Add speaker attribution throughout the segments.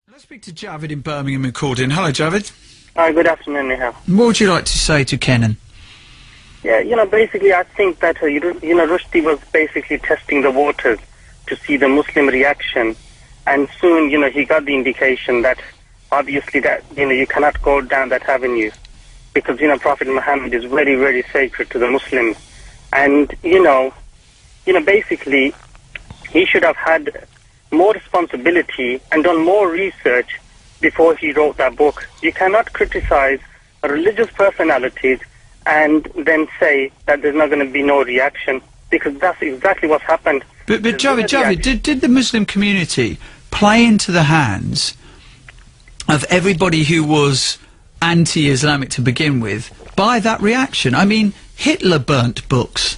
Speaker 1: Let's speak to Javid in Birmingham and called in. Hello, Javid.
Speaker 2: Hi, good afternoon, Nihal.
Speaker 1: What would you like to say to Kenan?
Speaker 2: Yeah, basically I think that, Rushdie was basically testing the waters to see the Muslim reaction. And soon, he got the indication that obviously that, you cannot go down that avenue. Because, Prophet Muhammad is very, very sacred to the Muslims. And, basically he should have had more responsibility and done more research before he wrote that book. You cannot criticize religious personalities and then say that there's not going to be no reaction, because that's exactly what's happened.
Speaker 1: But Javid, did the Muslim community play into the hands of everybody who was anti-Islamic to begin with by that reaction? I mean, Hitler burnt books.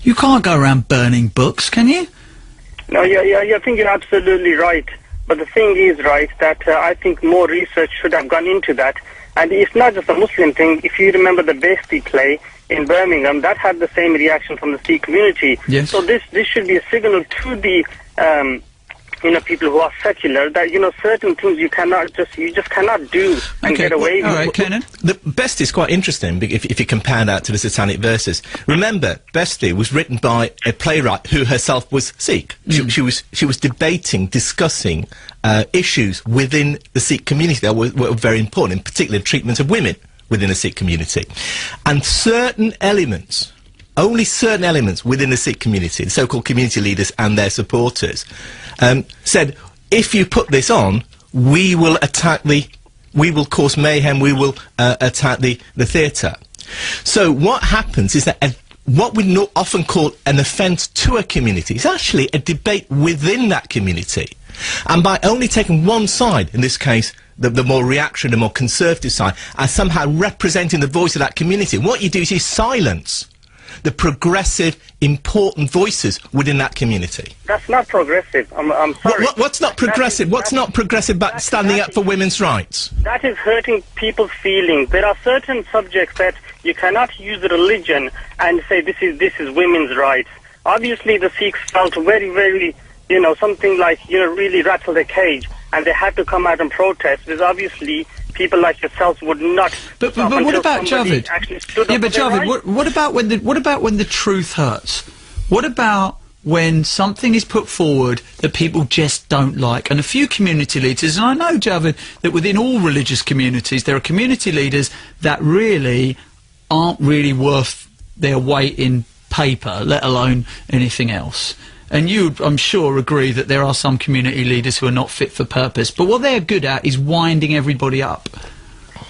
Speaker 1: You can't go around burning books, can you?
Speaker 2: No, I think you're absolutely right. But the thing is, right, that I think more research should have gone into that. And it's not just a Muslim thing. If you remember the Behzti play in Birmingham, that had the same reaction from the Sikh community.
Speaker 1: Yes.
Speaker 2: So this should be a signal to the people who are secular that certain things you just cannot do and get away with.
Speaker 1: All right, Kenan.
Speaker 3: The Behzti is quite interesting if you compare that to the Satanic Verses. Remember, Behzti was written by a playwright who herself was Sikh. She was debating, discussing issues within the Sikh community that were very important, in particular treatment of women within the Sikh community, and certain elements. Only certain elements within the Sikh community, the so-called community leaders and their supporters, said, if you put this on, we will cause mayhem, we will attack the theatre. So what happens is that what we often call an offence to a community is actually a debate within that community. And by only taking one side, in this case, the more reactionary, the more conservative side, as somehow representing the voice of that community, what you do is you silence the progressive, important voices within that community.
Speaker 2: That's not progressive. I'm sorry.
Speaker 3: What's not progressive? What's not progressive about standing up for women's rights?
Speaker 2: That is hurting people's feelings. There are certain subjects that you cannot use religion and say this is women's rights. Obviously, the Sikhs felt very, very, something like, really rattle the cage, and they had to come out and protest, because obviously people like yourselves would not.
Speaker 1: But what about Javid? Yeah, but Javid, what about when the truth hurts? What about when something is put forward that people just don't like? And a few community leaders, and I know, Javid, that within all religious communities there are community leaders that really aren't really worth their weight in paper, let alone anything else. And you, I'm sure, agree that there are some community leaders who are not fit for purpose. But what they're good at is winding everybody up.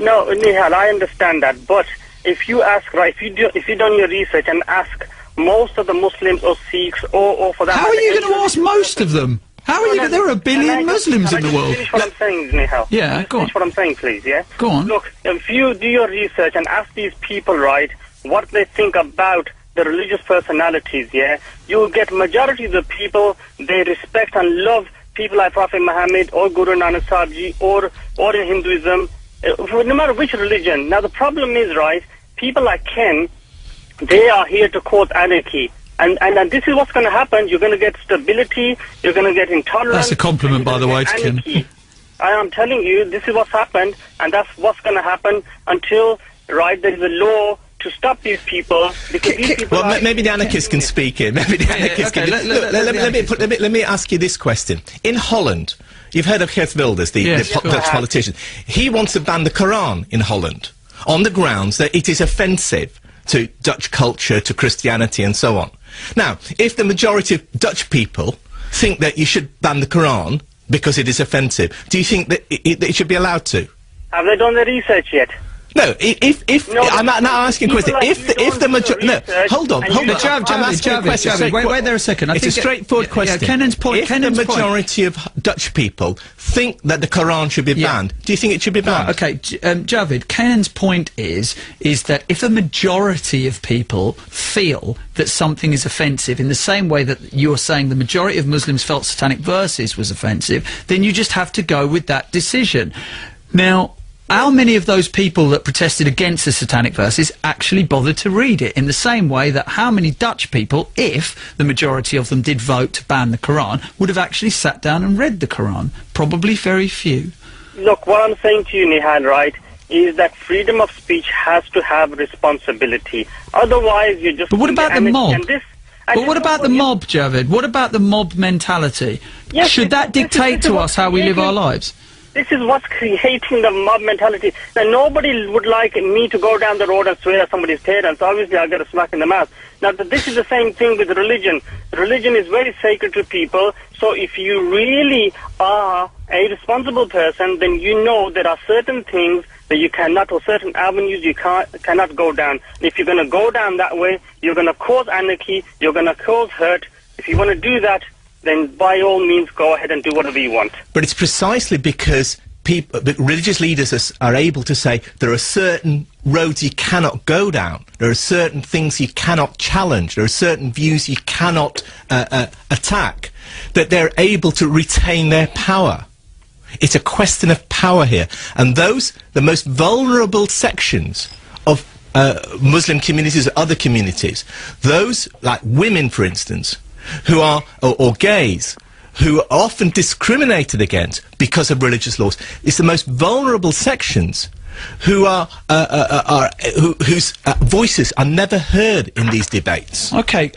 Speaker 2: No, Nihal, I understand that. But if you ask, right, if you done your research and ask most of the Muslims or Sikhs or for that
Speaker 1: matter... How are you going to ask most of them? How are you? There are a billion Muslims in the world.
Speaker 2: Finish what I'm saying, Nihal.
Speaker 1: Yeah, go on.
Speaker 2: Finish what I'm saying, please, yeah?
Speaker 1: Go on.
Speaker 2: Look, if you do your research and ask these people, right, what they think about the religious personalities, yeah, you will get majority of the people, they respect and love people like Prophet Muhammad or Guru Nanak Sahib Ji or in Hinduism, no matter which religion. Now the problem is, right, people like Ken, they are here to cause anarchy. And this is what's going to happen. You're going to get stability, you're going to get intolerance.
Speaker 1: That's a compliment, by the way, to Ken.
Speaker 2: I am telling you, this is what's happened, and that's what's going to happen until, right, there is a law to stop these people, because these people
Speaker 3: well, maybe the anarchists can speak here. Maybe the anarchists can. Let me ask you this question. In Holland, you've heard of Geert Wilders, the Dutch politician. He wants to ban the Quran in Holland on the grounds that it is offensive to Dutch culture, to Christianity, and so on. Now, if the majority of Dutch people think that you should ban the Quran because it is offensive, do you think that it should be allowed to?
Speaker 2: Have they done the research yet?
Speaker 3: No, I'm not asking a question. If the majority, no, hold on.
Speaker 1: Javid, wait there a second.
Speaker 3: It's a straightforward question.
Speaker 1: Kenan's point.
Speaker 3: If the majority of Dutch people think that the Quran should be banned, do you think it should be banned?
Speaker 1: Okay, Javid, Kenan's point is that if a majority of people feel that something is offensive, in the same way that you're saying the majority of Muslims felt Satanic Verses was offensive, then you just have to go with that decision. Now, how many of those people that protested against the Satanic Verses actually bothered to read it? In the same way that how many Dutch people, if the majority of them did vote to ban the Quran, would have actually sat down and read the Quran? Probably very few.
Speaker 2: Look, what I'm saying to you, Nihal, right, is that freedom of speech has to have responsibility. Otherwise, you just...
Speaker 1: But what about the mob? But what about the mob, Javed? What about the mob mentality? Yes, should that dictate to us how we live our lives?
Speaker 2: This is what's creating the mob mentality. Now, nobody would like me to go down the road and swear at somebody's parents. Obviously, I'll get a smack in the mouth. Now, this is the same thing with religion. Religion is very sacred to people. So if you really are a responsible person, then you know there are certain things that you cannot, or certain avenues you cannot go down. And if you're going to go down that way, you're going to cause anarchy, you're going to cause hurt. If you want to do that, then by all means go ahead and do whatever you want.
Speaker 3: But it's precisely because religious leaders are able to say there are certain roads you cannot go down, there are certain things you cannot challenge, there are certain views you cannot attack, that they're able to retain their power. It's a question of power here. And the most vulnerable sections of Muslim communities or other communities, those like women, for instance, who are, or gays, who are often discriminated against because of religious laws, it's the most vulnerable sections who whose voices are never heard in these debates.
Speaker 1: Okay.